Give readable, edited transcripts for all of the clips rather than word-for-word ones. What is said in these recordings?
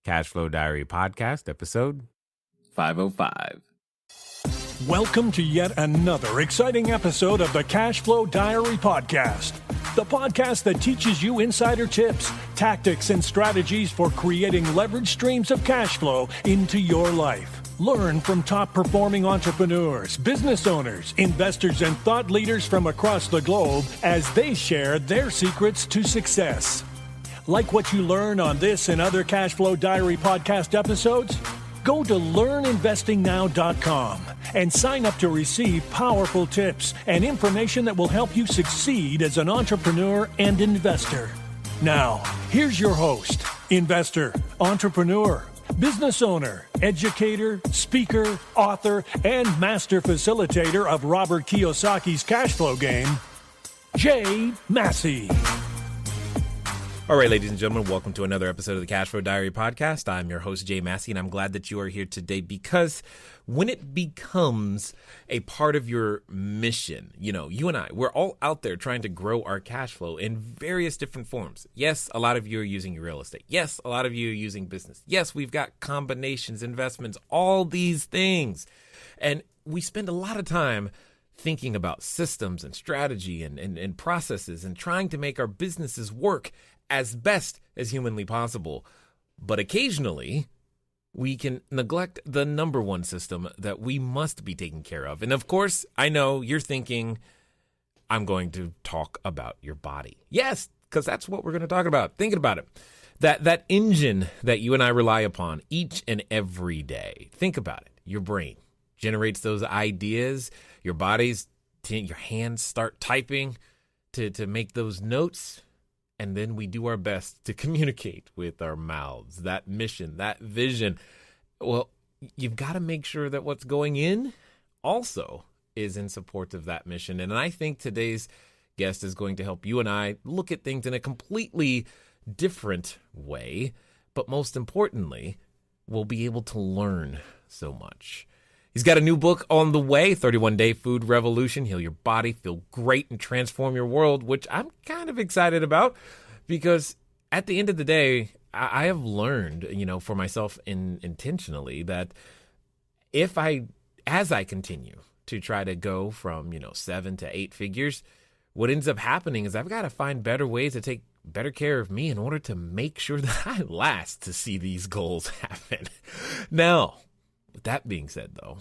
Cashflow Diary Podcast, episode 505. Welcome to yet another exciting episode of the CashFlow Diary Podcast, the podcast that teaches you insider tips, tactics, and strategies for creating leverage streams of cash flow into your life. Learn from top-performing entrepreneurs, business owners, investors, and thought leaders from across the globe as they share their secrets to success. Like what you learn on this and other CashFlow Diary podcast episodes? Go to learninvestingnow.com and sign up to receive powerful tips and information that will help you succeed as an entrepreneur and investor. Now, here's your host, investor, entrepreneur, business owner, educator, speaker, author, and master facilitator of Robert Kiyosaki's cash flow game, Jay Massey. All right, ladies and gentlemen, welcome to another episode of the Cashflow Diary Podcast. I'm your host, Jay Massey, and I'm glad that you are here today because when it becomes a part of your mission, you and I, we're all out there trying to grow our cash flow in various different forms. Yes, a lot of you are using real estate. Yes, a lot of you are using business. Yes, we've got combinations, investments, all these things. And we spend a lot of time thinking about systems and strategy and processes and trying to make our businesses work as best as humanly possible. But occasionally, we can neglect the number one system that we must be taking care of. And of course, I know you're thinking, I'm going to talk about your body. Yes, because that's what we're going to talk about. Thinking about it. That engine that you and I rely upon each and every day. Think about it. Your brain generates those ideas. Your your hands start typing to make those notes. And then we do our best to communicate with our mouths, that mission, that vision. Well, you've got to make sure that what's going in also is in support of that mission. And I think today's guest is going to help you and I look at things in a completely different way. But most importantly, we'll be able to learn so much. He's got a new book on the way, 31-Day Food Revolution, Heal Your Body, Feel Great, and Transform Your World, which I'm kind of excited about because at the end of the day, I have learned, for myself intentionally that as I continue to try to go from, 7 to 8 figures, what ends up happening is I've got to find better ways to take better care of me in order to make sure that I last to see these goals happen. Now, with that being said, though,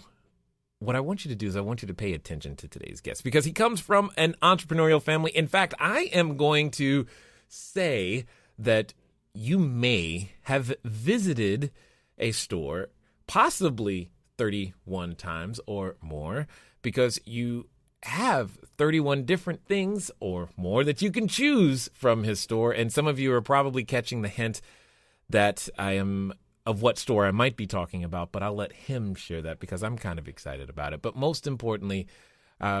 what I want you to do is I want you to pay attention to today's guest because he comes from an entrepreneurial family. In fact, I am going to say that you may have visited a store possibly 31 times or more because you have 31 different things or more that you can choose from his store. And some of you are probably catching the hint that I am of what store I might be talking about, but I'll let him share that because I'm kind of excited about it. But most importantly,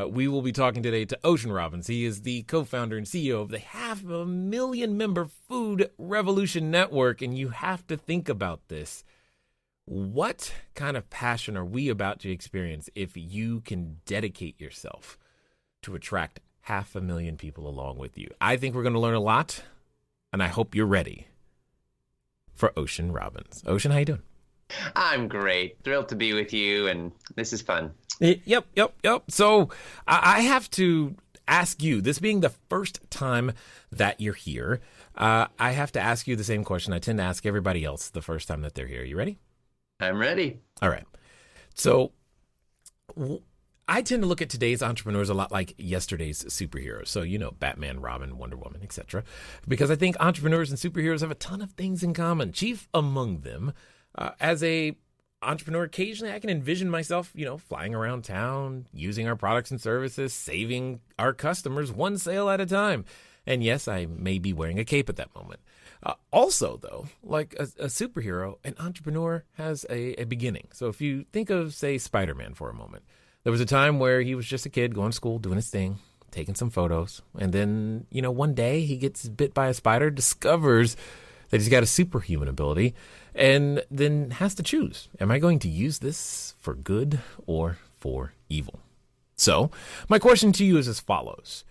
we will be talking today to John Robbins. He is the co-founder and CEO of the 500,000 member Food Revolution Network. And you have to think about this. What kind of passion are we about to experience if you can dedicate yourself to attract 500,000 people along with you? I think we're going to learn a lot, and I hope you're ready for John Robbins. John, how you doing? I'm great. Thrilled to be with you, and this is fun. Yep. So I have to ask you, this being the first time that you're here, I have to ask you the same question I tend to ask everybody else the first time that they're here. You ready? I'm ready. All right. So I tend to look at today's entrepreneurs a lot like yesterday's superheroes. So, Batman, Robin, Wonder Woman, etc. Because I think entrepreneurs and superheroes have a ton of things in common. Chief among them, as a entrepreneur, occasionally I can envision myself, flying around town, using our products and services, saving our customers one sale at a time. And yes, I may be wearing a cape at that moment. Also, though, like a superhero, an entrepreneur has a beginning. So if you think of, say, Spider-Man for a moment, there was a time where he was just a kid going to school, doing his thing, taking some photos. And then, one day he gets bit by a spider, discovers that he's got a superhuman ability, and then has to choose. Am I going to use this for good or for evil? So my question to you is as follows.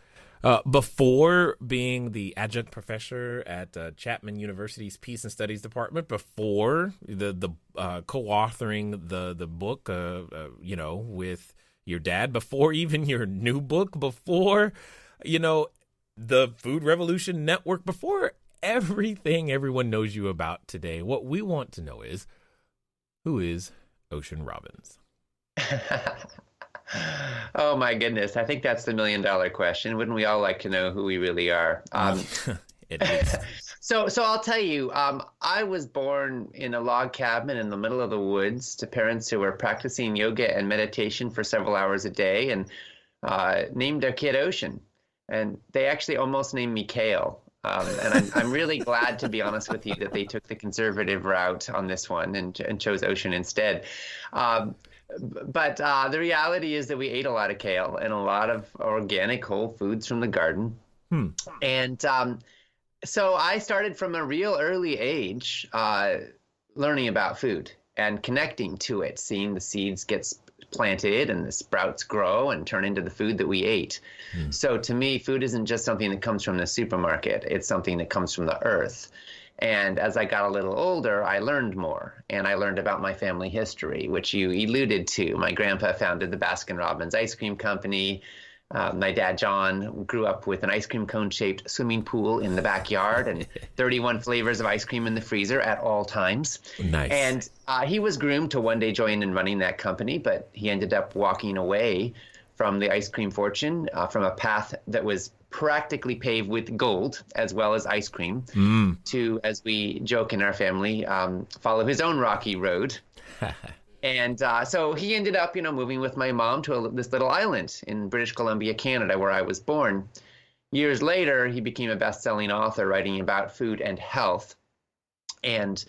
Before being the adjunct professor at Chapman University's Peace and Studies Department, before the co-authoring the book, with your dad, before even your new book, before, the Food Revolution Network, before everything everyone knows you about today, what we want to know is, who is Ocean Robbins? Oh my goodness. I think that's the $1 million question. Wouldn't we all like to know who we really are? It is. So I'll tell you, I was born in a log cabin in the middle of the woods to parents who were practicing yoga and meditation for several hours a day, and named their kid Ocean. And they actually almost named me Kale. And I'm really glad, to be honest with you, that they took the conservative route on this one and chose Ocean instead. But the reality is that we ate a lot of kale and a lot of organic whole foods from the garden. And so I started from a real early age learning about food and connecting to it, seeing the seeds get planted and the sprouts grow and turn into the food that we ate. So to me, food isn't just something that comes from the supermarket. It's something that comes from the earth. And as I got a little older, I learned more, and I learned about my family history, which you alluded to. My grandpa founded the Baskin Robbins ice cream company. My dad, John, grew up with an ice cream cone-shaped swimming pool in the backyard and 31 flavors of ice cream in the freezer at all times. Nice. And he was groomed to one day join in running that company, but he ended up walking away from the ice cream fortune, from a path that was practically paved with gold as well as ice cream, to, as we joke in our family, follow his own rocky road. And so he ended up, moving with my mom to this little island in British Columbia, Canada, where I was born. Years later, he became a best-selling author writing about food and health, and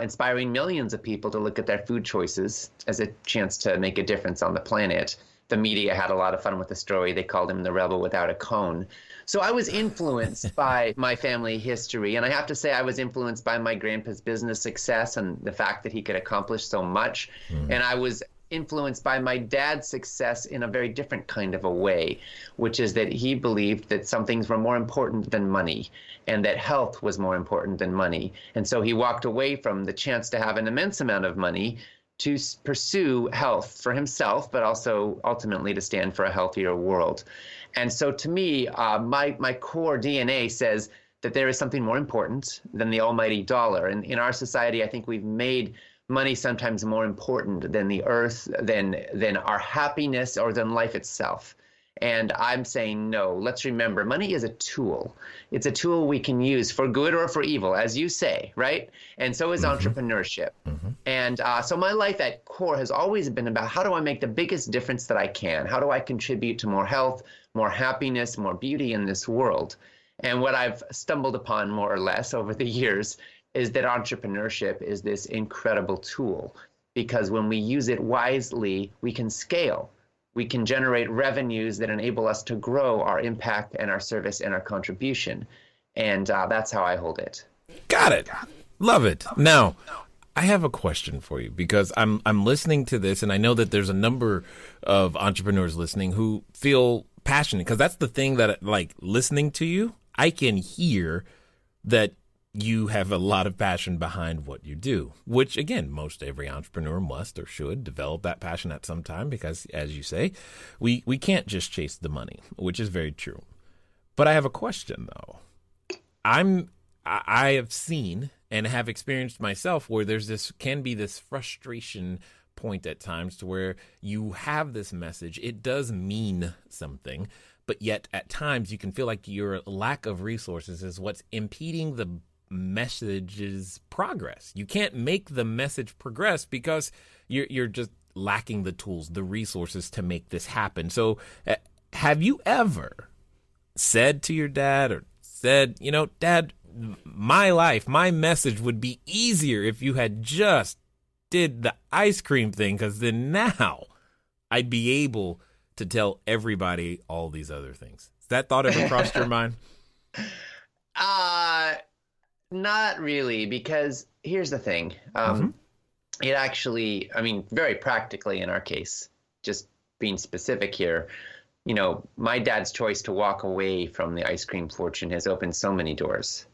inspiring millions of people to look at their food choices as a chance to make a difference on the planet. The media had a lot of fun with the story. They called him the rebel without a cone. So I was influenced by my family history. And I have to say, I was influenced by my grandpa's business success and the fact that he could accomplish so much. And I was influenced by my dad's success in a very different kind of a way, which is that he believed that some things were more important than money and that health was more important than money. And so he walked away from the chance to have an immense amount of money to pursue health for himself, but also ultimately to stand for a healthier world. And so to me, my core DNA says that there is something more important than the almighty dollar. And in our society, I think we've made money sometimes more important than the earth, than our happiness, or than life itself. And I'm saying, no, let's remember, money is a tool. It's a tool we can use for good or for evil, as you say, right? And so is entrepreneurship. And so my life at core has always been about, how do I make the biggest difference that I can? How do I contribute to more health, more happiness, more beauty in this world? And what I've stumbled upon more or less over the years is that entrepreneurship is this incredible tool, because when we use it wisely, we can scale. We can generate revenues that enable us to grow our impact and our service and our contribution. And that's how I hold it. Got it. Love it. Now, I have a question for you, because I'm listening to this, and I know that there's a number of entrepreneurs listening who feel passionate, because that's the thing that, like, listening to you, I can hear that you have a lot of passion behind what you do, which, again, most every entrepreneur must or should develop that passion at some time, because, as you say, we can't just chase the money, which is very true. But I have a question, though. I have seen and have experienced myself where can be this frustration point at times, to where you have this message, it does mean something, but yet at times you can feel like your lack of resources is what's impeding the message's progress. You can't make the message progress because you're just lacking the tools, the resources to make this happen. So have you ever said to your dad, or said, Dad, my life, my message would be easier if you had just did the ice cream thing, because then now I'd be able to tell everybody all these other things? Has that thought ever crossed your mind? Not really, because here's the thing. It actually, very practically in our case, just being specific here, my dad's choice to walk away from the ice cream fortune has opened so many doors,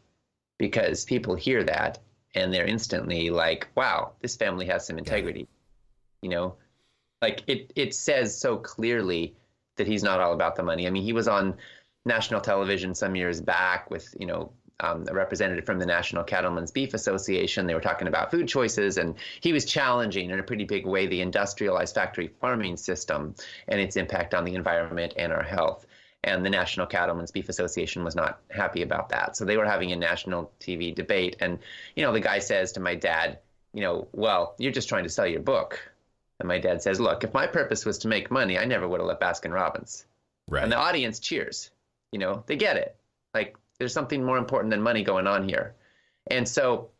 because people hear that and they're instantly like, wow, this family has some integrity. Like it says so clearly that he's not all about the money. I mean, he was on national television some years back with, a representative from the National Cattlemen's Beef Association. They were talking about food choices, and he was challenging in a pretty big way the industrialized factory farming system and its impact on the environment and our health. And the National Cattlemen's Beef Association was not happy about that. So they were having a national TV debate. And, the guy says to my dad, well, you're just trying to sell your book. And my dad says, look, if my purpose was to make money, I never would have left Baskin Robbins. Right. And the audience cheers. They get it. Like, there's something more important than money going on here. And so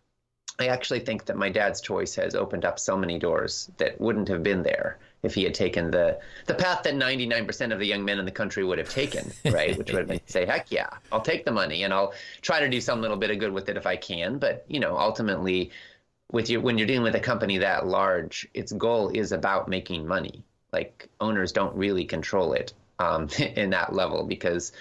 I actually think that my dad's choice has opened up so many doors that wouldn't have been there if he had taken the path that 99% of the young men in the country would have taken, right? Which would have been to say, heck yeah, I'll take the money and I'll try to do some little bit of good with it if I can. But, ultimately, when you're dealing with a company that large, its goal is about making money. Like, owners don't really control it in that level, because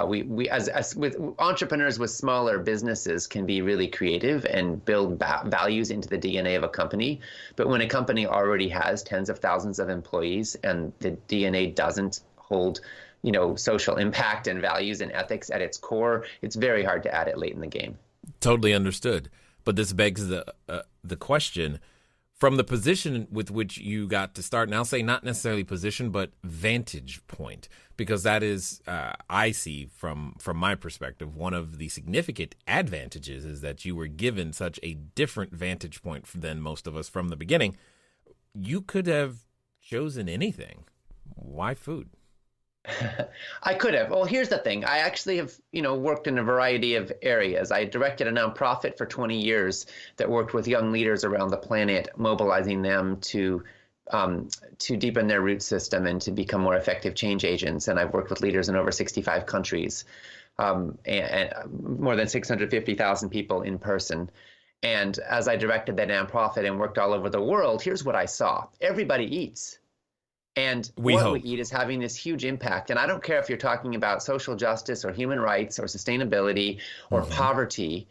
we as with entrepreneurs with smaller businesses can be really creative and build values into the DNA of a company. But when a company already has tens of thousands of employees and the DNA doesn't hold, social impact and values and ethics at its core, it's very hard to add it late in the game. Totally understood. But this begs the question, from the position with which you got to start, and I'll say not necessarily position, but vantage point, because that is, I see from my perspective, one of the significant advantages is that you were given such a different vantage point than most of us from the beginning. You could have chosen anything. Why food? I could have. Well, here's the thing. I actually have, worked in a variety of areas. I directed a nonprofit for 20 years that worked with young leaders around the planet, mobilizing them to deepen their root system and to become more effective change agents. And I've worked with leaders in over 65 countries, and more than 650,000 people in person. And as I directed that nonprofit and worked all over the world, here's what I saw. Everybody eats. And what we eat is having this huge impact. And I don't care if you're talking about social justice or human rights or sustainability or poverty.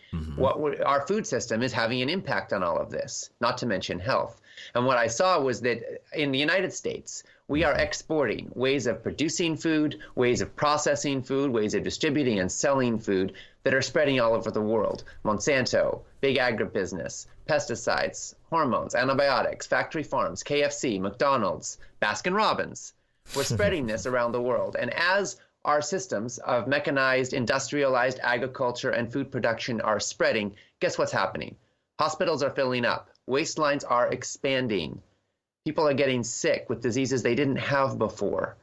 Our food system is having an impact on all of this, not to mention health. And what I saw was that in the United States, we are exporting ways of producing food, ways of processing food, ways of distributing and selling food that are spreading all over the world. Monsanto, big agribusiness, pesticides, hormones, antibiotics, factory farms, KFC, McDonald's, Baskin Robbins. We're spreading this around the world. And as our systems of mechanized, industrialized agriculture and food production are spreading, guess what's happening? Hospitals are filling up. Waistelines are expanding. People are getting sick with diseases they didn't have before.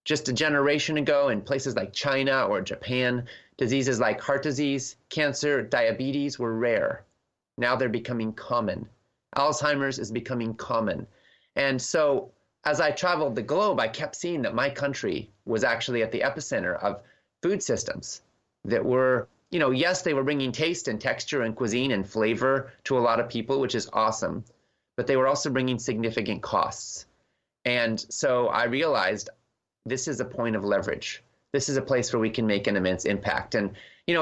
Just a generation ago, in places like China or Japan, diseases like heart disease, cancer, diabetes were rare. Now they're becoming common. Alzheimer's is becoming common. And so as I traveled the globe, I kept seeing that my country was actually at the epicenter of food systems that were, yes, they were bringing taste and texture and cuisine and flavor to a lot of people, which is awesome, but they were also bringing significant costs. And so I realized this is a point of leverage. This is a place where we can make an immense impact. And,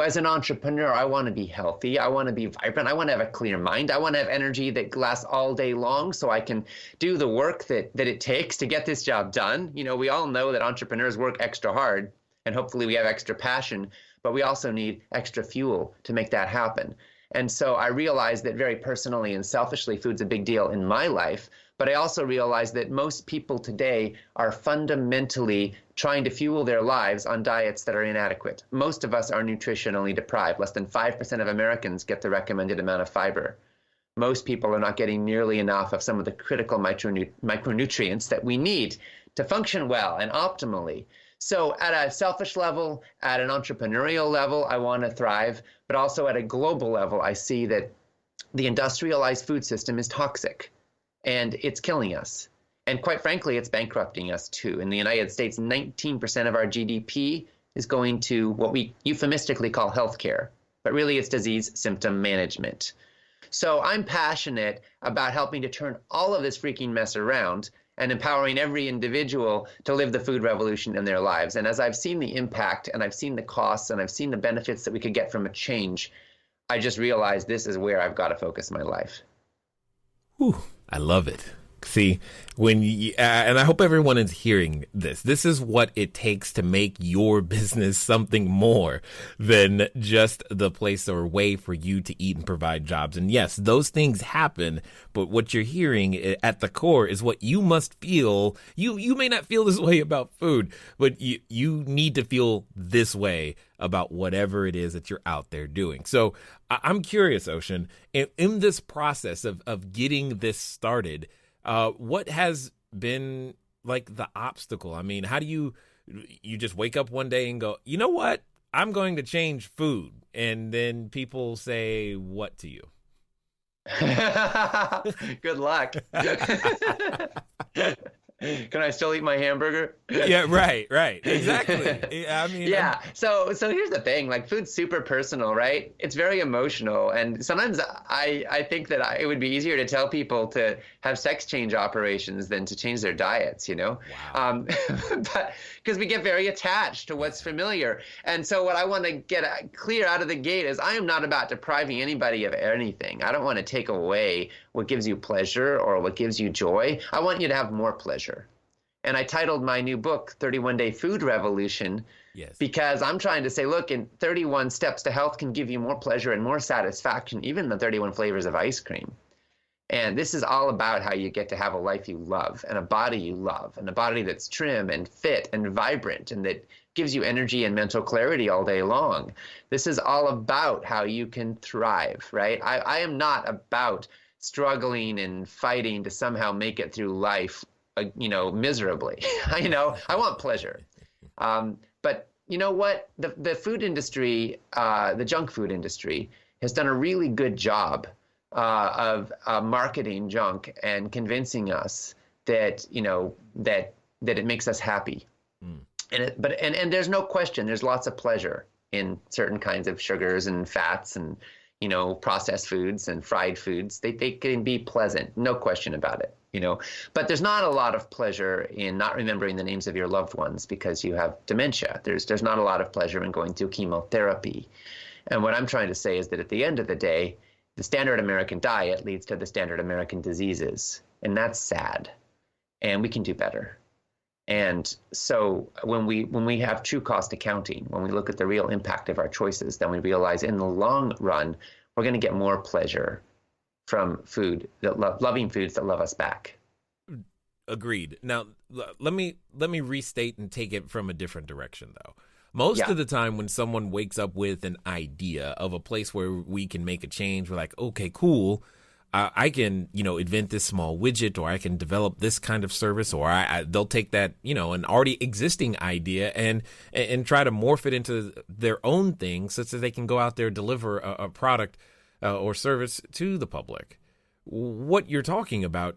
as an entrepreneur, I want to be healthy. I want to be vibrant. I want to have a clear mind. I want to have energy that lasts all day long so I can do the work that it takes to get this job done. We all know that entrepreneurs work extra hard, and hopefully we have extra passion, but we also need extra fuel to make that happen. And so I realized that very personally and selfishly, food's a big deal in my life. But I also realized that most people today are fundamentally trying to fuel their lives on diets that are inadequate. Most of us are nutritionally deprived. Less than 5% of Americans get the recommended amount of fiber. Most people are not getting nearly enough of some of the critical micronutrients that we need to function well and optimally. So at a selfish level, at an entrepreneurial level, I want to thrive. But also at a global level, I see that the industrialized food system is toxic. And it's killing us. And quite frankly, it's bankrupting us too. In the United States, 19% of our GDP is going to what we euphemistically call healthcare, but really it's disease symptom management. So I'm passionate about helping to turn all of this freaking mess around. and empowering every individual to live the food revolution in their lives. And as I've seen the impact, and I've seen the costs, and I've seen the benefits that we could get from a change, I just realized this is where I've got to focus my life. Whew, I love it. See, when you, and I hope everyone is hearing this. This is what it takes to make your business something more than just the place or way for you to eat and provide jobs. And yes, those things happen, but what you're hearing at the core is what you must feel. You may not feel this way about food, but you need to feel this way about whatever it is that you're out there doing. So I'm curious, Ocean, in this process of getting this started, what has been like the obstacle? I mean, how do you just wake up one day and go, you know what? I'm going to change food. And then people say what to you? Good luck. Can I still eat my hamburger? Yeah, right, exactly. I mean, yeah. So here's the thing, like food's super personal, right? It's very emotional. And sometimes I think that it would be easier to tell people to have sex change operations than to change their diets, you know? Wow. But because we get very attached to what's familiar. And so what I want to get clear out of the gate is I am not about depriving anybody of anything. I don't want to take away what gives you pleasure or what gives you joy. I want you to have more pleasure. And I titled my new book, 31-Day Food Revolution, because I'm trying to say, look, in 31 steps to health can give you more pleasure and more satisfaction, even the 31 flavors of ice cream. And this is all about how you get to have a life you love and a body you love and a body that's trim and fit and vibrant and that gives you energy and mental clarity all day long. This is all about how you can thrive, right? I am not about struggling and fighting to somehow make it through life, miserably. I want pleasure. But you know what? The food industry, the junk food industry, has done a really good job of marketing junk and convincing us that that it makes us happy. And there's no question, there's lots of pleasure in certain kinds of sugars and fats and processed foods and fried foods. They can be pleasant, no question about it. But there's not a lot of pleasure in not remembering the names of your loved ones because you have dementia. There's not a lot of pleasure in going through chemotherapy. And what I'm trying to say is that at the end of the day, the standard American diet leads to the standard American diseases, and that's sad. And we can do better. And so when we have true cost accounting, when we look at the real impact of our choices, then we realize in the long run, we're going to get more pleasure from food, loving foods that love us back. Agreed. Now, let me restate and take it from a different direction, though. Most of the time when someone wakes up with an idea of a place where we can make a change, we're like, okay, cool. I can, invent this small widget, or I can develop this kind of service, or they'll take that, an already existing idea and try to morph it into their own thing such that they can go out there, deliver a product or service to the public. What you're talking about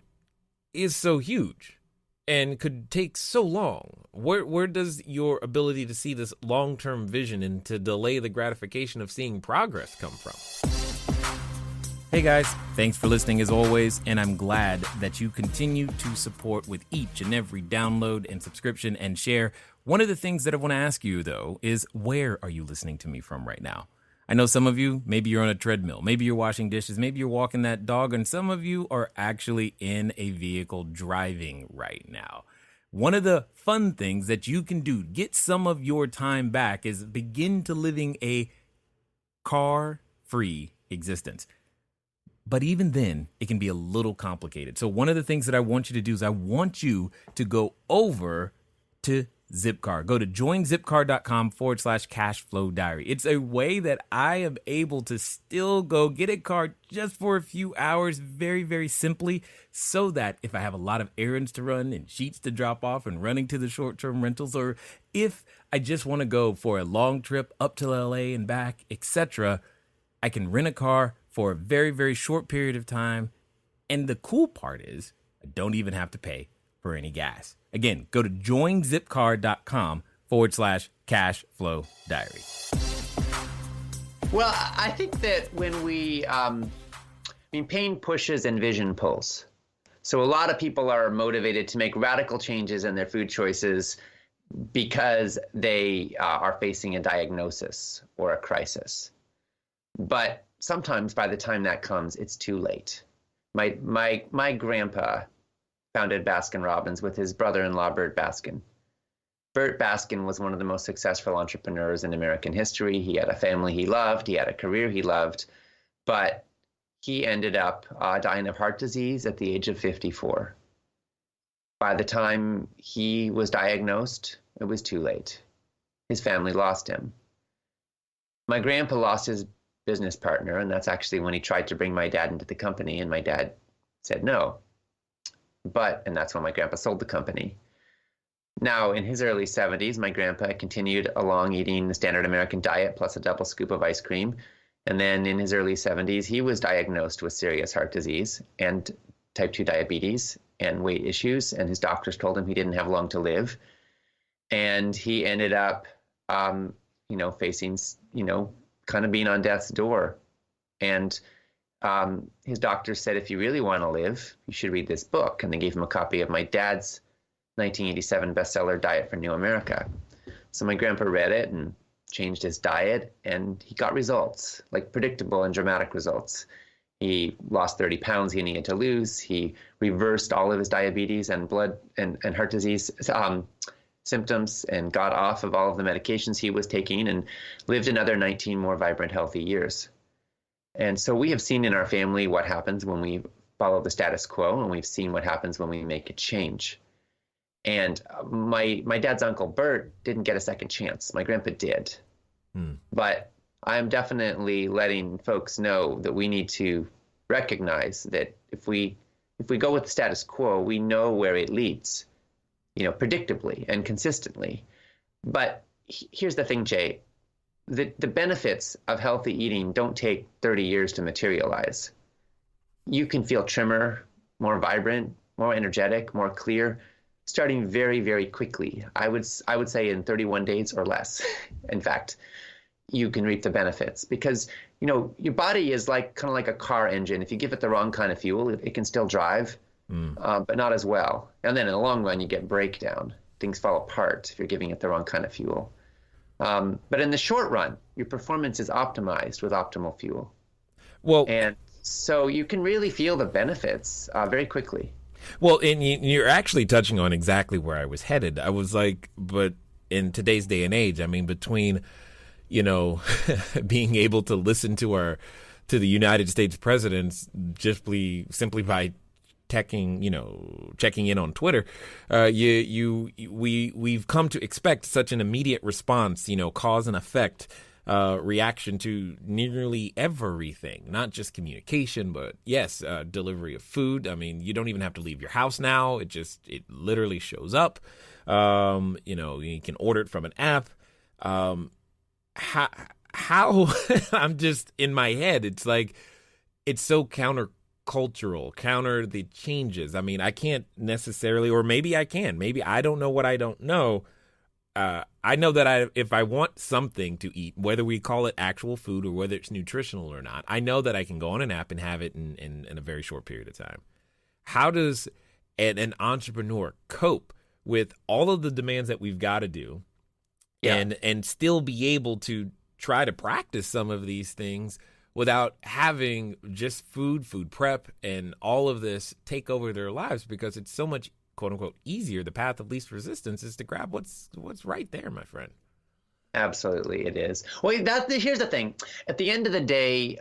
is so huge and could take so long. Where does your ability to see this long-term vision and to delay the gratification of seeing progress come from? Hey guys, thanks for listening as always, and I'm glad that you continue to support with each and every download and subscription and share. One of the things that I want to ask you, though, is where are you listening to me from right now? I know some of you, maybe you're on a treadmill, maybe you're washing dishes, maybe you're walking that dog, and some of you are actually in a vehicle driving right now. One of the fun things that you can do, get some of your time back, is begin to living a car-free existence. But even then, it can be a little complicated. So one of the things that I want you to do is I want you to go over to Zipcar. Go to joinzipcar.com/CashFlowDiary. It's a way that I am able to still go get a car just for a few hours, very, very simply, so that if I have a lot of errands to run and sheets to drop off and running to the short-term rentals, or if I just want to go for a long trip up to LA and back, etc., I can rent a car for a very, very short period of time. And the cool part is I don't even have to pay for any gas. Again, go to joinzipcar.com/CashFlowDiary. Well, I think that when pain pushes and vision pulls. So a lot of people are motivated to make radical changes in their food choices because they are facing a diagnosis or a crisis. But sometimes by the time that comes, it's too late. My grandpa founded Baskin Robbins with his brother-in-law, Bert Baskin. Bert Baskin was one of the most successful entrepreneurs in American history. He had a family he loved. He had a career he loved. But he ended up dying of heart disease at the age of 54. By the time he was diagnosed, it was too late. His family lost him. My grandpa lost his business partner, and that's actually when he tried to bring my dad into the company, and my dad said no. And that's when my grandpa sold the company. Now, in his early 70s, my grandpa continued along eating the standard American diet plus a double scoop of ice cream. And then in his early 70s, he was diagnosed with serious heart disease and type 2 diabetes and weight issues. And his doctors told him he didn't have long to live. And he ended up, facing, kind of being on death's door. And his doctor said, if you really want to live, you should read this book. And they gave him a copy of my dad's 1987 bestseller, Diet for New America. So my grandpa read it and changed his diet, and he got results, like predictable and dramatic results. He lost 30 pounds he needed to lose. He reversed all of his diabetes and blood and heart disease symptoms and got off of all of the medications he was taking and lived another 19 more vibrant, healthy years. And so we have seen in our family what happens when we follow the status quo, and we've seen what happens when we make a change. And my dad's uncle, Bert, didn't get a second chance. My grandpa did. But I'm definitely letting folks know that we need to recognize that if we go with the status quo, we know where it leads, predictably and consistently. But here's the thing, Jay. The benefits of healthy eating don't take 30 years to materialize. You can feel trimmer, more vibrant, more energetic, more clear, starting very, very quickly. I would say in 31 days or less. In fact, you can reap the benefits because, your body is kind of like a car engine. If you give it the wrong kind of fuel, it can still drive, but not as well. And then in the long run, you get breakdown. Things fall apart if you're giving it the wrong kind of fuel. But in the short run, your performance is optimized with optimal fuel. Well, and so you can really feel the benefits very quickly. Well, and you're actually touching on exactly where I was headed. I was like, but in today's day and age, I mean, between, being able to listen to the United States presidents simply by checking in on Twitter, we've come to expect such an immediate response, cause and effect reaction to nearly everything, not just communication, but yes, delivery of food. I mean, you don't even have to leave your house now. It literally shows up. You can order it from an app. How I'm just in my head. It's like, it's so countercultural, counter the changes. I mean, I can't necessarily, or maybe I can, maybe I don't know what I don't know. I know that if I want something to eat, whether we call it actual food or whether it's nutritional or not, I know that I can go on an app and have it in a very short period of time. How does an entrepreneur cope with all of the demands that we've got to do and still be able to try to practice some of these things without having just food prep and all of this take over their lives, because it's so much quote unquote easier. The path of least resistance is to grab what's right there, my friend. Absolutely, it is. Well, here's the thing. At the end of the day,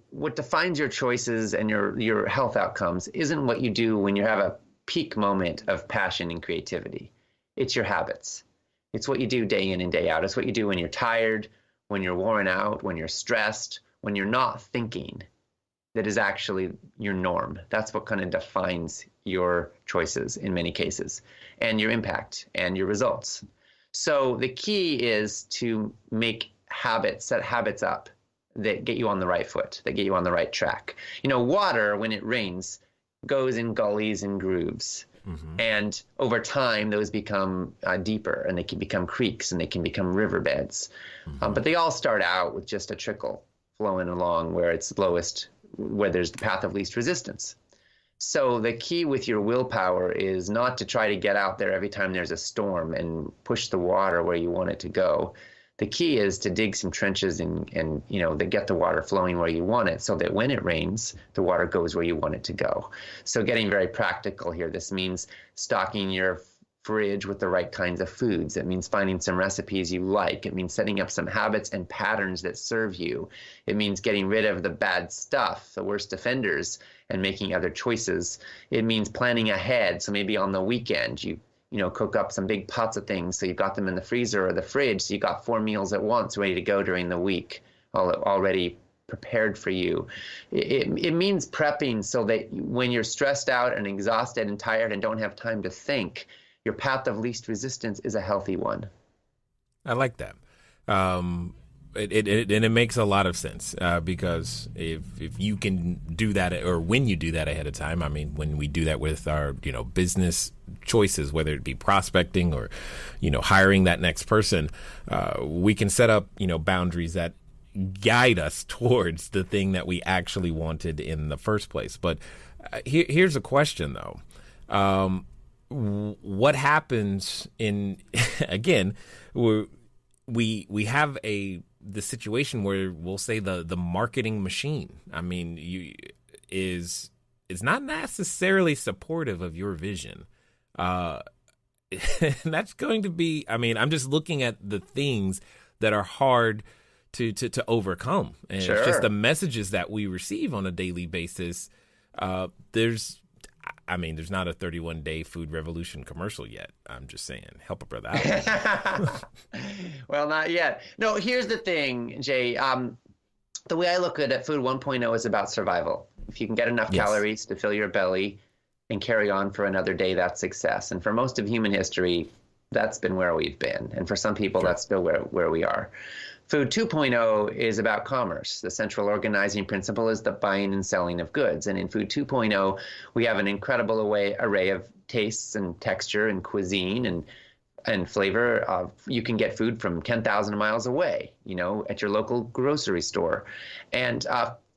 what defines your choices and your health outcomes isn't what you do when you have a peak moment of passion and creativity. It's your habits. It's what you do day in and day out. It's what you do when you're tired, when you're worn out, when you're stressed, when you're not thinking. That is actually your norm. That's what kind of defines your choices in many cases, and your impact and your results. So the key is to set habits up that get you on the right foot, that get you on the right track. Water, when it rains, goes in gullies and grooves. Mm-hmm. And over time, those become deeper, and they can become creeks, and they can become riverbeds. Mm-hmm. But they all start out with just a trickle flowing along where it's lowest, where there's the path of least resistance. So the key with your willpower is not to try to get out there every time there's a storm and push the water where you want it to go. The key is to dig some trenches and to get the water flowing where you want it, so that when it rains, the water goes where you want it to go. So getting very practical here, this means stocking your fridge with the right kinds of foods. It means finding some recipes you like. It means setting up some habits and patterns that serve you. It means getting rid of the bad stuff, the worst offenders, and making other choices. It means planning ahead. So maybe on the weekend, you cook up some big pots of things, so you've got them in the freezer or the fridge, so you got 4 meals at once ready to go during the week, already prepared for you. It means prepping so that when you're stressed out and exhausted and tired and don't have time to think, your path of least resistance is a healthy one. I like that. It makes a lot of sense because if you can do that, or when you do that ahead of time, I mean, when we do that with our, business choices, whether it be prospecting or, hiring that next person, we can set up, boundaries that guide us towards the thing that we actually wanted in the first place. But here's a question, though. What happens again, we have the situation where we'll say the marketing machine, I mean, is not necessarily supportive of your vision. That's going to be, I mean, I'm just looking at the things that are hard to overcome. And Sure. It's just the messages that we receive on a daily basis. There's not a 31-day food revolution commercial yet. I'm just saying, help a brother out. Well, not yet. No, here's the thing, Jay. The way I look at it, Food 1.0 is about survival. If you can get enough Yes. calories to fill your belly and carry on for another day, that's success. And for most of human history, that's been where we've been. And for some people, Sure. that's still where we are. Food 2.0 is about commerce. The central organizing principle is the buying and selling of goods. And in Food 2.0, we have an incredible array of tastes and texture and cuisine and flavor. You can get food from 10,000 miles away, at your local grocery store. And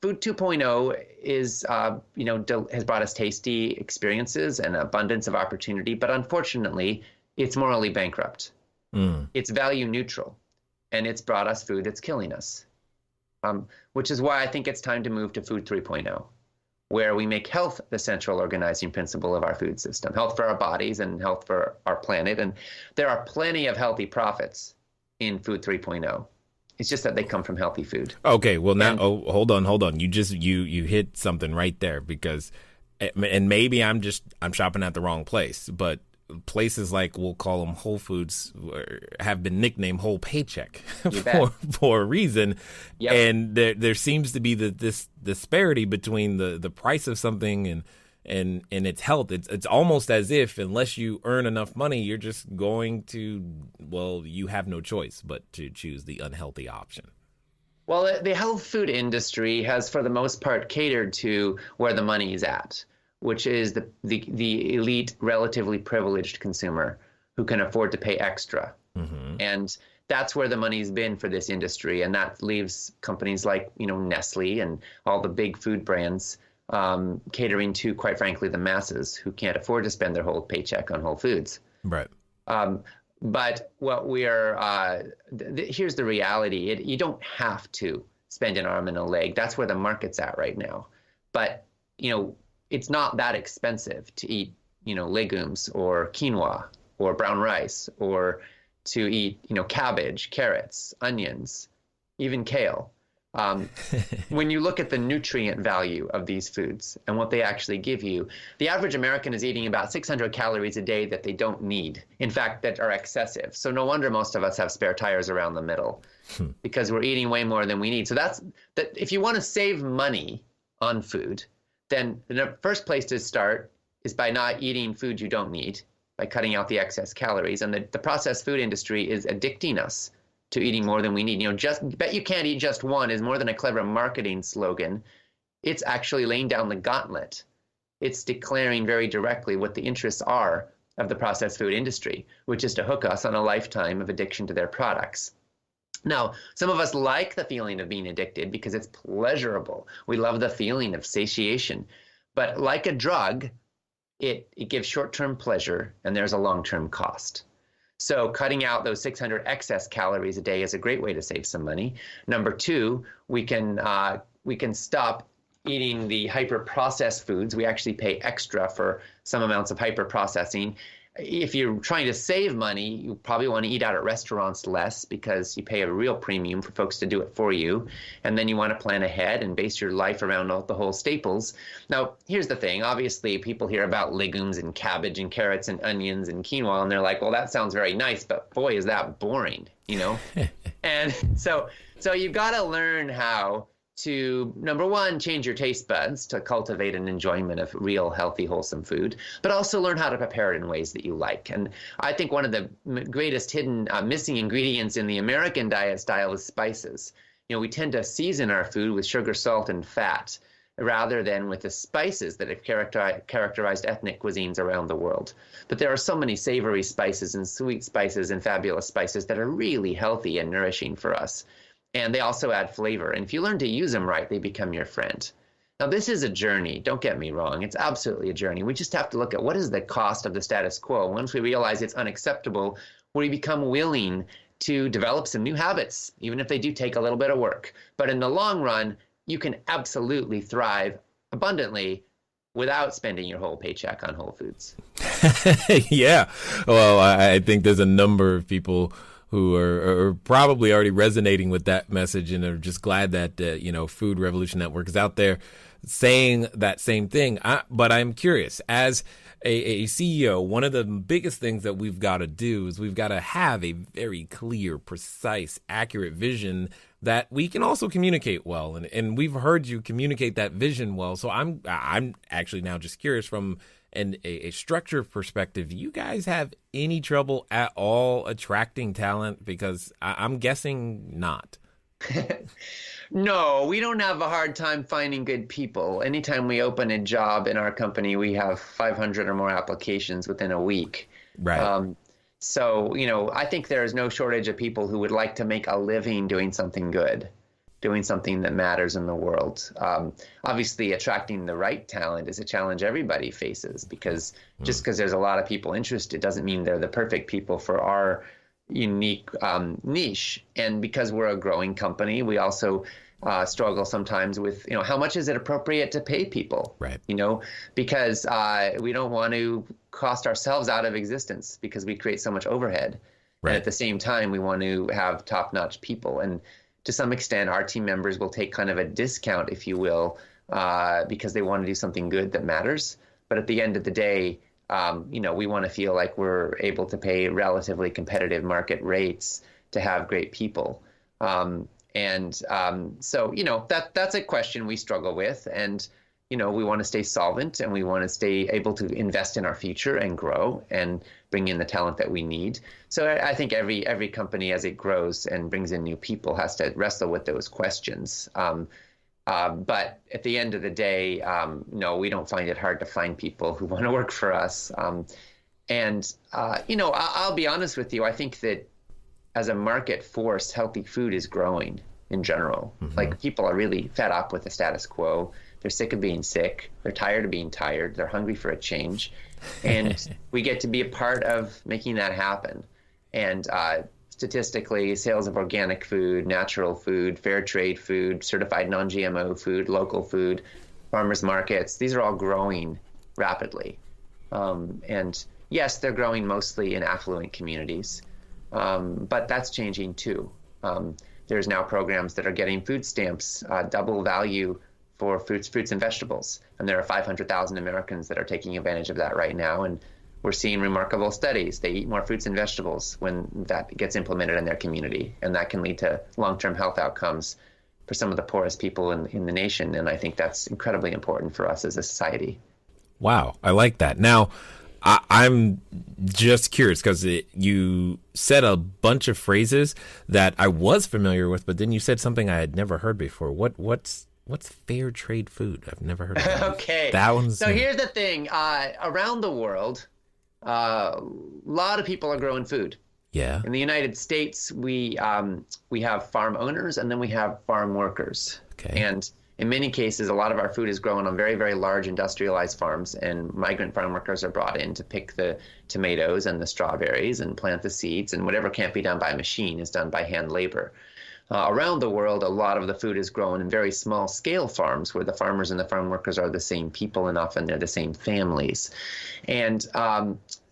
Food 2.0 is, has brought us tasty experiences and abundance of opportunity. But unfortunately, it's morally bankrupt. It's value neutral. And it's brought us food that's killing us, which is why I think it's time to move to Food 3.0, where we make health the central organizing principle of our food system, health for our bodies and health for our planet. And there are plenty of healthy profits in Food 3.0. It's just that they come from healthy food. Okay, well now, hold on. You hit something right there, because, and maybe I'm shopping at the wrong place, but places like, we'll call them Whole Foods, have been nicknamed Whole Paycheck for a reason. Yep. And there seems to be this disparity between the price of something and its health. It's almost as if, unless you earn enough money, you're just going to, you have no choice but to choose the unhealthy option. Well, the health food industry has, for the most part, catered to where the money is at, which is the elite, relatively privileged consumer who can afford to pay extra. Mm-hmm. And that's where the money's been for this industry. And that leaves companies like, Nestle and all the big food brands catering to, quite frankly, the masses who can't afford to spend their whole paycheck on Whole Foods. Right. But what we are, here's the reality. You don't have to spend an arm and a leg. That's where the market's at right now. But, it's not that expensive to eat, legumes or quinoa or brown rice, or to eat, cabbage, carrots, onions, even kale. When you look at the nutrient value of these foods and what they actually give you, the average American is eating about 600 calories a day that they don't need, in fact, that are excessive. So no wonder most of us have spare tires around the middle, because we're eating way more than we need. So that if you want to save money on food, then the first place to start is by not eating food you don't need, by cutting out the excess calories. And the processed food industry is addicting us to eating more than we need. Just bet you can't eat just one is more than a clever marketing slogan. It's actually laying down the gauntlet. It's declaring very directly what the interests are of the processed food industry, which is to hook us on a lifetime of addiction to their products. Now, some of us like the feeling of being addicted because it's pleasurable. We love the feeling of satiation. But like a drug, it gives short-term pleasure, and there's a long-term cost. So cutting out those 600 excess calories a day is a great way to save some money. Number two, we can stop eating the hyper-processed foods. We actually pay extra for some amounts of hyper-processing. If you're trying to save money, you probably want to eat out at restaurants less because you pay a real premium for folks to do it for you. And then you want to plan ahead and base your life around the whole staples. Now, here's the thing. Obviously, people hear about legumes and cabbage and carrots and onions and quinoa, and they're like, well, that sounds very nice, but boy, is that boring, you know? And so you've got to learn how to, number one, change your taste buds to cultivate an enjoyment of real, healthy, wholesome food, but also learn how to prepare it in ways that you like. And I think one of the greatest hidden missing ingredients in the American diet style is spices. You know, we tend to season our food with sugar, salt, and fat rather than with the spices that have characterized ethnic cuisines around the world. But there are so many savory spices and sweet spices and fabulous spices that are really healthy and nourishing for us. And they also add flavor. And if you learn to use them right, they become your friend. Now, this is a journey. Don't get me wrong. It's absolutely a journey. We just have to look at what is the cost of the status quo. Once we realize it's unacceptable, we become willing to develop some new habits, even if they do take a little bit of work. But in the long run, you can absolutely thrive abundantly without spending your whole paycheck on Whole Foods. Yeah. Well, I think there's a number of people who are probably already resonating with that message and are just glad that, Food Revolution Network is out there saying that same thing. But I'm curious, as a CEO, one of the biggest things that we've got to do is we've got to have a very clear, precise, accurate vision that we can also communicate well. And we've heard you communicate that vision well. So I'm actually now just curious from a structure perspective, you guys have any trouble at all attracting talent? Because I'm guessing not. No, we don't have a hard time finding good people. Anytime we open a job in our company, we have 500 or more applications within a week. Right. So, I think there is no shortage of people who would like to make a living doing something good, doing something that matters in the world. Obviously, attracting the right talent is a challenge everybody faces, because just because there's a lot of people interested doesn't mean they're the perfect people for our unique niche. And because we're a growing company, we also struggle sometimes with, how much is it appropriate to pay people? Right. Because we don't want to cost ourselves out of existence because we create so much overhead. Right. And at the same time, we want to have top-notch people. And to some extent, our team members will take kind of a discount, if you will, because they want to do something good that matters. But at the end of the day, we want to feel like we're able to pay relatively competitive market rates to have great people. So that's a question we struggle with. And, we want to stay solvent, and we want to stay able to invest in our future and grow and bring in the talent that we need. So I think every company, as it grows and brings in new people, has to wrestle with those questions. But at the end of the day, no, we don't find it hard to find people who want to work for us. I'll be honest with you. I think that as a market force, healthy food is growing in general. Mm-hmm. Like, people are really fed up with the status quo. They're sick of being sick. They're tired of being tired. They're hungry for a change. And we get to be a part of making that happen. And statistically, sales of organic food, natural food, fair trade food, certified non-GMO food, local food, farmers markets, these are all growing rapidly. And yes, they're growing mostly in affluent communities, but that's changing too. There's now programs that are getting food stamps, double value for fruits and vegetables. And there are 500,000 Americans that are taking advantage of that right now. And we're seeing remarkable studies. They eat more fruits and vegetables when that gets implemented in their community. And that can lead to long-term health outcomes for some of the poorest people in the nation. And I think that's incredibly important for us as a society. Wow. I like that. Now, I'm just curious because you said a bunch of phrases that I was familiar with, but then you said something I had never heard before. What's fair trade food? I've never heard of that. Okay. That one's... So here's the thing. Around the world, a lot of people are growing food. Yeah. In the United States, we have farm owners, and then we have farm workers. Okay. And In many cases, a lot of our food is grown on very, very large industrialized farms, and migrant farm workers are brought in to pick the tomatoes and the strawberries and plant the seeds, and whatever can't be done by a machine is done by hand labor. Around the world, a lot of the food is grown in very small scale farms where the farmers and the farm workers are the same people, and often they're the same families. And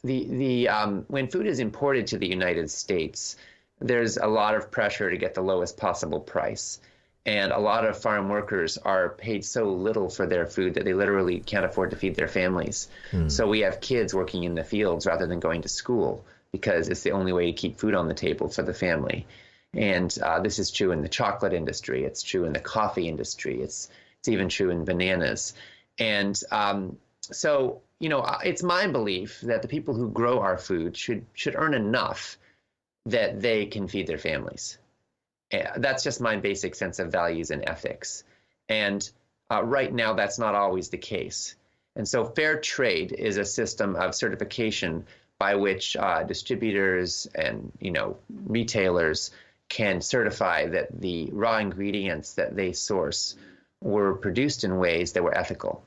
when food is imported to the United States, there's a lot of pressure to get the lowest possible price. And a lot of farm workers are paid so little for their food that they literally can't afford to feed their families. So we have kids working in the fields rather than going to school because it's the only way to keep food on the table for the family. And this is true in the chocolate industry. It's true in the coffee industry. It's even true in bananas. And so, it's my belief that the people who grow our food should earn enough that they can feed their families. That's just my basic sense of values and ethics. And right now, that's not always the case. And so fair trade is a system of certification by which distributors and, retailers can certify that the raw ingredients that they source were produced in ways that were ethical.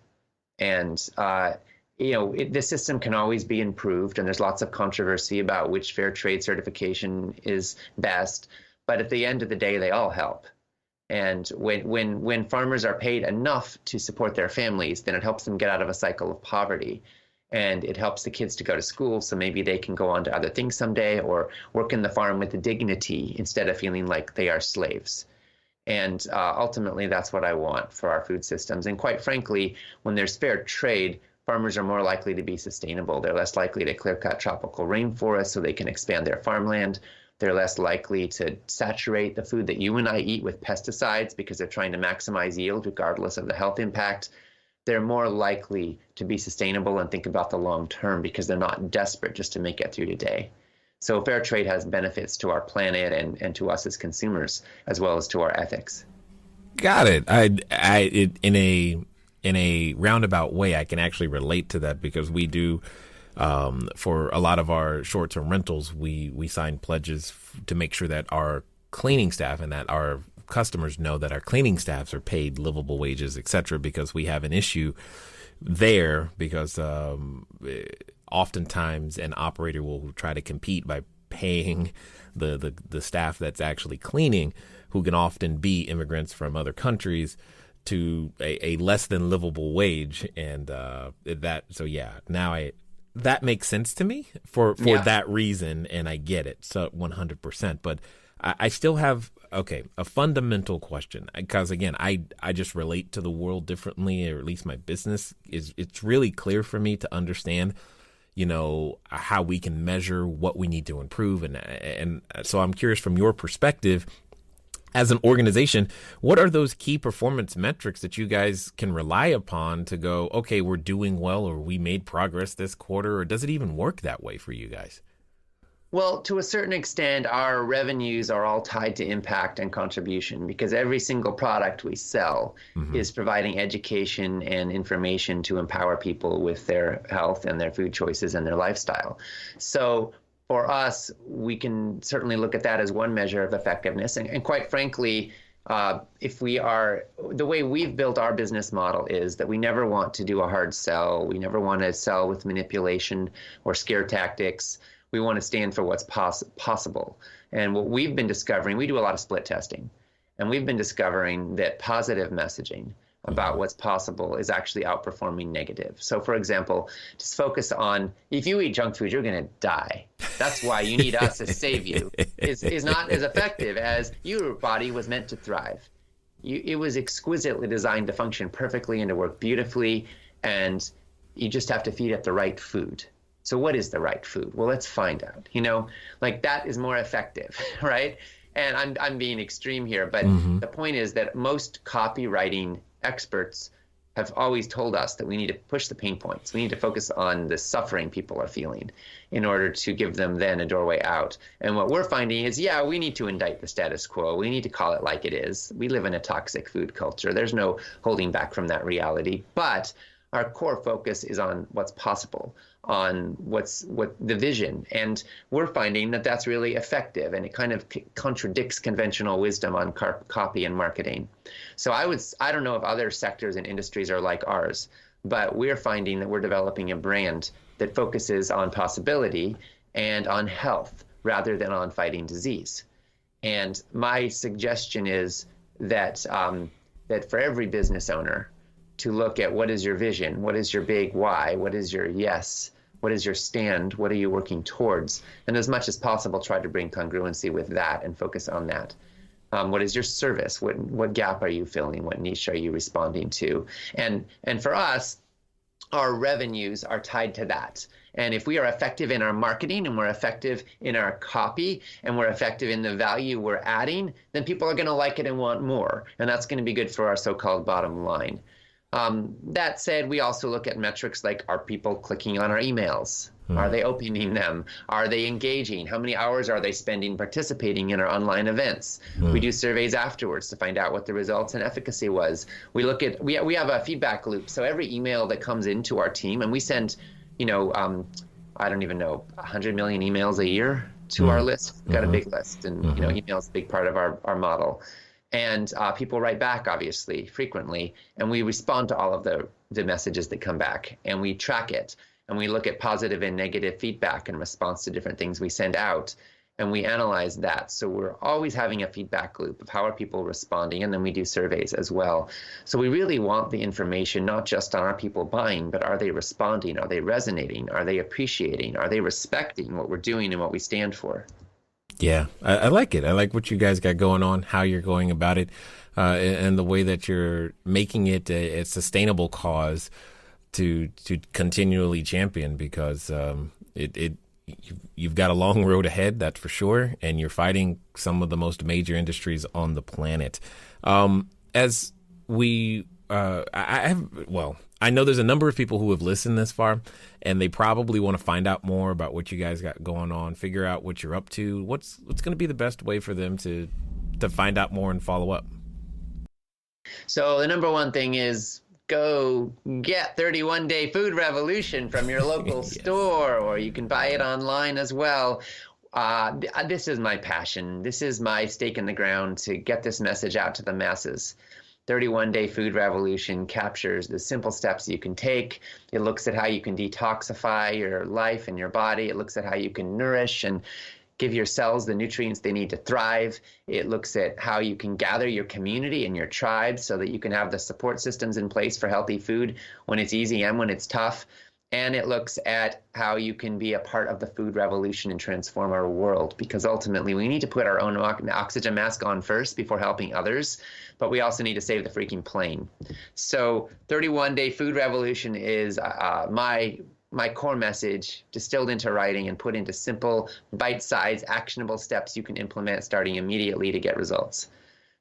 And, the system can always be improved, and there's lots of controversy about which fair trade certification is best. But at the end of the day, they all help. And when farmers are paid enough to support their families, then it helps them get out of a cycle of poverty. And it helps the kids to go to school, so maybe they can go on to other things someday or work in the farm with dignity instead of feeling like they are slaves. And ultimately, that's what I want for our food systems. And quite frankly, when there's fair trade, farmers are more likely to be sustainable. They're less likely to clear-cut tropical rainforests so they can expand their farmland. They're less likely to saturate the food that you and I eat with pesticides because they're trying to maximize yield regardless of the health impact. They're more likely to be sustainable and think about the long term because they're not desperate just to make it through today. So fair trade has benefits to our planet and to us as consumers, as well as to our ethics. Got it. In a roundabout way, I can actually relate to that because we do. For a lot of our short-term rentals, we sign pledges to make sure that our cleaning staff and that our customers know that our cleaning staffs are paid livable wages, et cetera, because we have an issue there because oftentimes an operator will try to compete by paying the staff that's actually cleaning, who can often be immigrants from other countries, to a less than livable wage. And that makes sense to me for that reason, and I get it, so 100%. But I still have a fundamental question, because again, I just relate to the world differently, or at least my business it's really clear for me to understand, how we can measure what we need to improve, and so I'm curious from your perspective. As an organization, what are those key performance metrics that you guys can rely upon to go, okay, we're doing well, or we made progress this quarter, or does it even work that way for you guys? Well, to a certain extent, our revenues are all tied to impact and contribution, because every single product we sell is providing education and information to empower people with their health and their food choices and their lifestyle. So for us, we can certainly look at that as one measure of effectiveness. And quite frankly, the way we've built our business model is that we never want to do a hard sell. We never want to sell with manipulation or scare tactics. We want to stand for what's possible. And what we've been discovering, we do a lot of split testing, and we've been discovering that positive messaging about what's possible is actually outperforming negative. So for example, just focus on, if you eat junk food, you're going to die. That's why you need us to save you, is not as effective as your body was meant to thrive. It was exquisitely designed to function perfectly and to work beautifully, and you just have to feed it the right food. So what is the right food? Well, let's find out. That is more effective, right? And I'm being extreme here, but the point is that most copywriting experts have always told us that we need to push the pain points. We need to focus on the suffering people are feeling in order to give them then a doorway out. And what we're finding is, we need to indict the status quo. We need to call it like it is. We live in a toxic food culture. There's no holding back from that reality. But Our core focus is on what's possible, on what the vision. And we're finding that that's really effective, and it kind of contradicts conventional wisdom on copy and marketing. So I don't know if other sectors and industries are like ours, but we're finding that we're developing a brand that focuses on possibility and on health rather than on fighting disease. And my suggestion is that that for every business owner to look at what is your vision, what is your big why, what is your yes, what is your stand, what are you working towards, and as much as possible try to bring congruency with that and focus on that. What is your service? What gap are you filling? What niche are you responding to? And for us, our revenues are tied to that. And if we are effective in our marketing, and we're effective in our copy, and we're effective in the value we're adding, then people are going to like it and want more. And that's going to be good for our so-called bottom line. That said, we also look at metrics like, are people clicking on our emails? Are they opening them? Are they engaging? How many hours are they spending participating in our online events? We do surveys afterwards to find out what the results and efficacy was. We look at, we have a feedback loop. So every email that comes into our team, and we send, I don't even know, 100 million emails a year to our list. We've got a big list, and email is a big part of our model. And people write back, obviously, frequently, and we respond to all of the messages that come back, and we track it. And we look at positive and negative feedback in response to different things we send out, and we analyze that. So we're always having a feedback loop of how are people responding, and then we do surveys as well. So we really want the information not just on are people buying, but are they responding? Are they resonating? Are they appreciating? Are they respecting what we're doing and what we stand for? Yeah, I like it. I like what you guys got going on, how you're going about it, and the way that you're making it a sustainable cause to continually champion, because you've got a long road ahead, that's for sure, and you're fighting some of the most major industries on the planet. As we, I know there's a number of people who have listened this far, and they probably want to find out more about what you guys got going on, figure out what you're up to. What's going to be the best way for them to find out more and follow up? So the number one thing is, go get 31 Day Food Revolution from your local Yes. store, or you can buy it online as well. This is my passion. This is my stake in the ground to get this message out to the masses. 31 Day Food Revolution captures the simple steps you can take. It looks at how you can detoxify your life and your body. It looks at how you can nourish and give your cells the nutrients they need to thrive. It looks at how you can gather your community and your tribe so that you can have the support systems in place for healthy food when it's easy and when it's tough. And it looks at how you can be a part of the food revolution and transform our world, because ultimately we need to put our own oxygen mask on first before helping others, but we also need to save the freaking plane. So 31 Day Food Revolution is my core message distilled into writing and put into simple, bite-sized, actionable steps you can implement starting immediately to get results.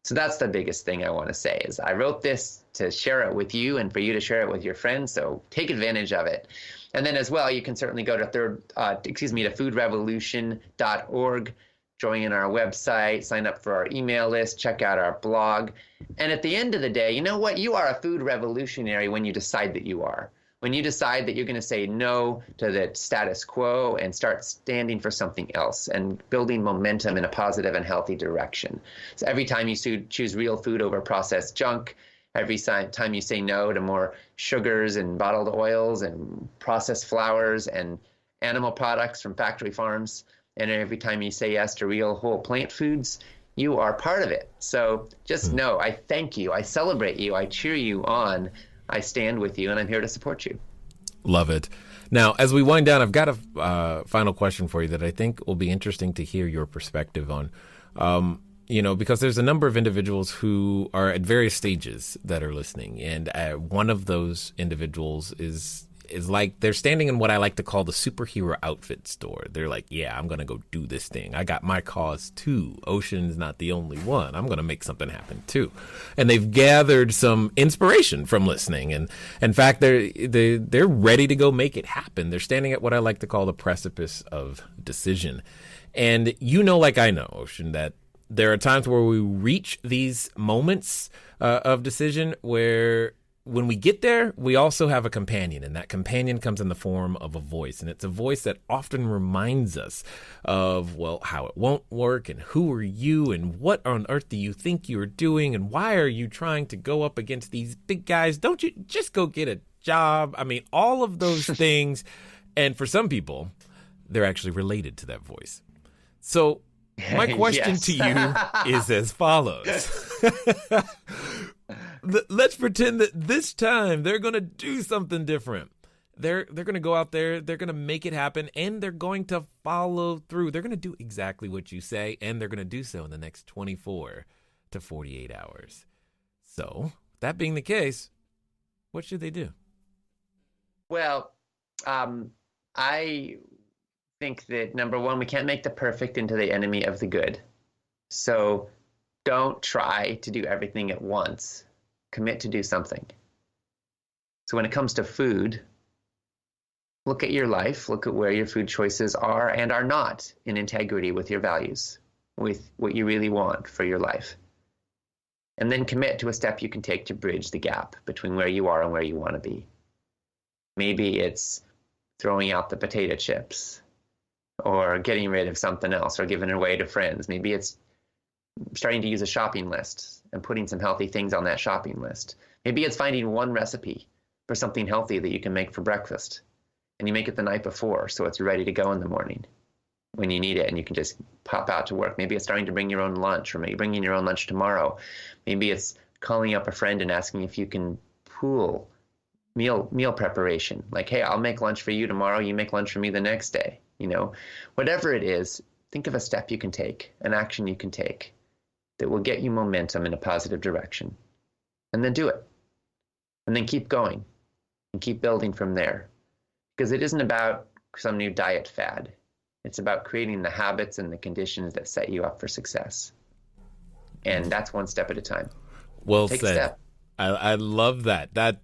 So that's the biggest thing I want to say is I wrote this to share it with you and for you to share it with your friends. So take advantage of it. And then as well, you can certainly go to foodrevolution.org, join our website, sign up for our email list, check out our blog. And at the end of the day, you know what? You are a food revolutionary when you decide that you are. When you decide that you're going to say no to the status quo and start standing for something else and building momentum in a positive and healthy direction. So every time you choose real food over processed junk, every time you say no to more sugars and bottled oils and processed flours and animal products from factory farms, and every time you say yes to real whole plant foods, you are part of it. So just know, I thank you, I celebrate you, I cheer you on, I stand with you, and I'm here to support you. Love it. Now, as we wind down, I've got a final question for you that I think will be interesting to hear your perspective on. Because there's a number of individuals who are at various stages that are listening. And one of those individuals is like they're standing in what I like to call the superhero outfit store. They're like, yeah, I'm going to go do this thing. I got my cause too. Ocean's not the only one. I'm going to make something happen too. And they've gathered some inspiration from listening. And in fact, they're ready to go make it happen. They're standing at what I like to call the precipice of decision. And like I know, Ocean, that there are times where we reach these moments of decision where when we get there, we also have a companion, and that companion comes in the form of a voice. And it's a voice that often reminds us of, well, how it won't work, and who are you, and what on earth do you think you're doing, and why are you trying to go up against these big guys? Don't you just go get a job? I mean, all of those things. And for some people, they're actually related to that voice. So my question to you is as follows. Let's pretend that this time they're going to do something different. They're going to go out there, they're going to make it happen, and they're going to follow through. They're going to do exactly what you say, and they're going to do so in the next 24 to 48 hours. So, that being the case, what should they do? Well, I think that, number one, we can't make the perfect into the enemy of the good. So don't try to do everything at once. Commit to do something. So when it comes to food, look at your life, look at where your food choices are and are not in integrity with your values, with what you really want for your life. And then commit to a step you can take to bridge the gap between where you are and where you want to be. Maybe it's throwing out the potato chips, or getting rid of something else, or giving it away to friends. Maybe it's starting to use a shopping list and putting some healthy things on that shopping list. Maybe it's finding one recipe for something healthy that you can make for breakfast, and you make it the night before so it's ready to go in the morning when you need it, and you can just pop out to work. Maybe it's starting to bring your own lunch, or maybe bringing your own lunch tomorrow. Maybe it's calling up a friend and asking if you can pool meal preparation. Like, hey, I'll make lunch for you tomorrow, you make lunch for me the next day. You know, whatever it is, think of a step you can take, an action you can take that will get you momentum in a positive direction. And then do it. And then keep going and keep building from there. Because it isn't about some new diet fad. It's about creating the habits and the conditions that set you up for success. And that's one step at a time. Well Take said. a step. I love that. That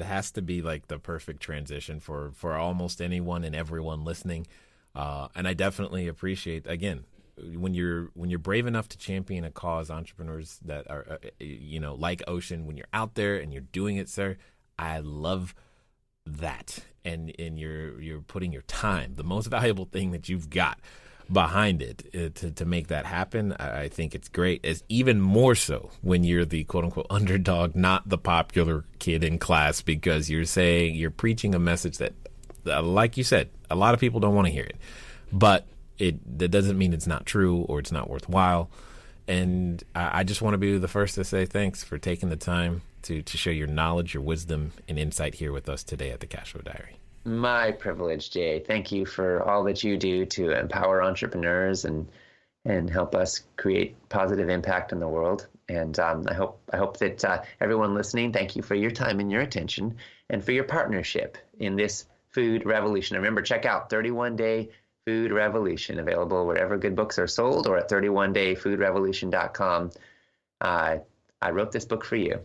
has to be like the perfect transition for almost anyone and everyone listening. And I definitely appreciate, again, when you're brave enough to champion a cause, entrepreneurs that are, like Ocean, when you're out there and you're doing it, sir, I love that. And you're putting your time, the most valuable thing that you've got, behind it to make that happen. I think it's great, as even more so when you're the quote unquote underdog, not the popular kid in class, because you're preaching a message that, like you said, a lot of people don't want to hear it, but that doesn't mean it's not true or it's not worthwhile. And I just want to be the first to say thanks for taking the time to share your knowledge, your wisdom, and insight here with us today at the CashFlow Diary. My privilege, Jay. Thank you for all that you do to empower entrepreneurs and help us create positive impact in the world. And I hope that everyone listening, thank you for your time and your attention and for your partnership in this food revolution. And remember, check out 31 Day Food Revolution, available wherever good books are sold, or at 31dayfoodrevolution.com. I wrote this book for you.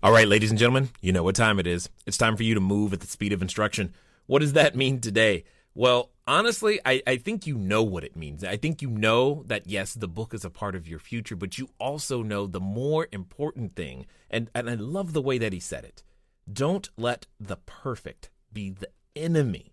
All right, ladies and gentlemen, you know what time it is. It's time for you to move at the speed of instruction. What does that mean today? Well, honestly, I think you know what it means. I think you know that, yes, the book is a part of your future, but you also know the more important thing, and I love the way that he said it. Don't let the perfect be the enemy.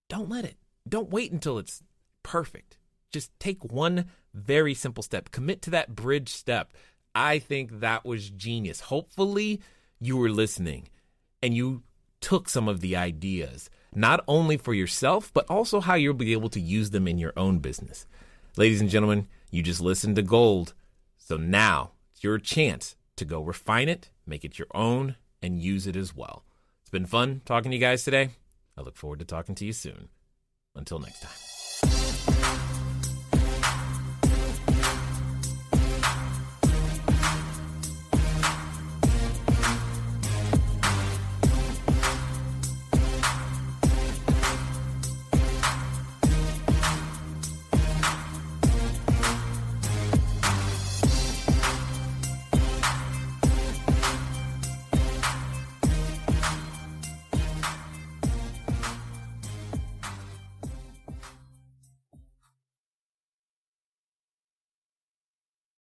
Don't let it. Don't wait until it's perfect. Just take one very simple step. Commit to that bridge step. I think that was genius. Hopefully you were listening and you took some of the ideas, not only for yourself, but also how you'll be able to use them in your own business. Ladies and gentlemen, you just listened to gold. So now it's your chance to go refine it, make it your own, and use it as well. It's been fun talking to you guys today. I look forward to talking to you soon. Until next time.